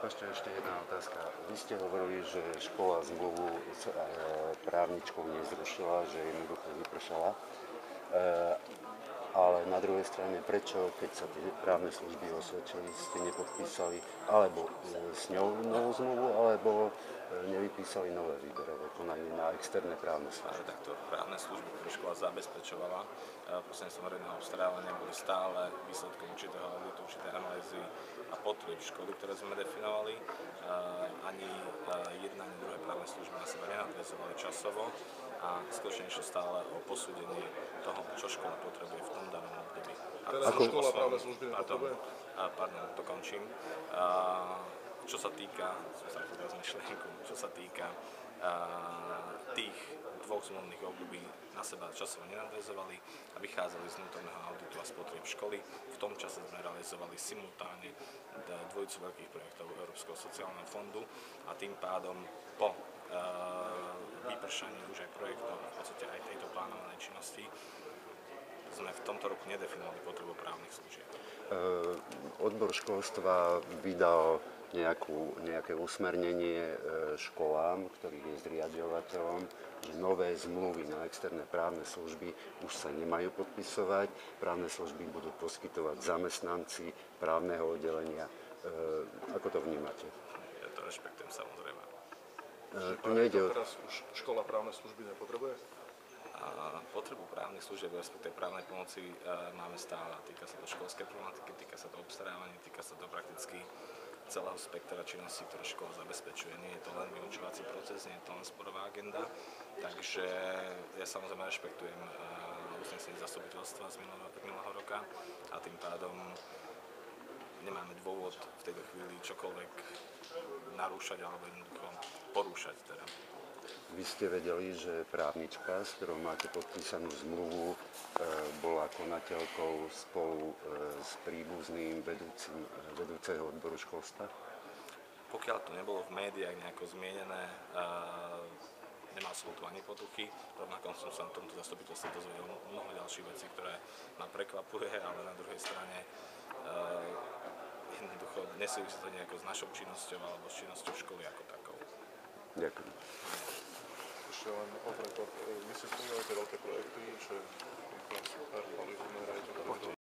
Prepačte, ešte jedna otázka. Vy ste hovorili, že škola zmluvu s právničkou nezrušila, že jednoducho vypršala. Ale na druhej strane, prečo, keď sa tie právne služby osvedčili, ste nepodpísali alebo s ňou novú zmluvu, alebo nevypísali nové výberové konanie na externé právne služby? Takto právne služby, ktoré škola zabezpečovala prostredníctvom verejného obstarávania, boli stále výsledkom určitého auditu, určitej analýzy a potrieb školy, ktoré sme definovali. Ani jedna, ani druhé právne služby na seba nenadväzovali časovo a skutočne išlo stále o posúdenie toho, čo škola potrebuje v tom danom období. Ako škola právne služby nepotrebuje? Pardon, dokončím. Čo sa týka, čo sa týka tých dvoch zmluvných období na seba časovo nenadväzovali a vychádzali z vnútorného auditu a z potrieb školy. V tom čase sme realizovali simultáne dvojicu veľkých projektov Európskeho sociálneho fondu a tým pádom po vypršaní už aj projektov, v podstate aj tejto plánovanej činnosti, sme v tomto roku nedefinovali potrebu právnych služieb. Odbor školstva vydal nejaké usmernenie školám, ktorých je zriaďovateľom, že nové zmluvy na externé právne služby už sa nemajú podpisovať. Právne služby budú poskytovať zamestnanci právneho oddelenia. Ako to vnímate? Ja to rešpektujem, samozrejme. Tu nejde o... Teraz už škola právne služby nepotrebuje? Potrebu právnych služieb, respektíve právnej pomoci máme stále. Týka sa to školskej problematiky, týka sa to obstarávania, týka sa to prakticky celého spektra činností, ktoré škola zabezpečuje. Nie je to len vyučovací proces, nie je to len sporová agenda. Takže ja samozrejme rešpektujem uznesenie zastupiteľstva z minulého roka a tým pádom nemáme dôvod v tejto chvíli čokoľvek narúšať alebo jednoducho porúšať teda. Vy ste vedeli, že právnička, s ktorou máte podpísanú zmluvu, bola konateľkou spolu s príbuzným vedúceho odboru školstva? Pokiaľ to nebolo v médiách nejako zmienené, nemal som tu ani potuchy. Rovnako som sa na tomto zastupiteľstve dozvedel mnoho ďalších vecí, ktoré ma prekvapuje, ale na druhej strane jednoducho nesúvisí to nejako s našou činnosťou alebo s činnosťou školy ako takou. Ďakujem. Ešte len o preklad. Vy ste spomínali tie veľké projekty, že super, mali sme rejtu,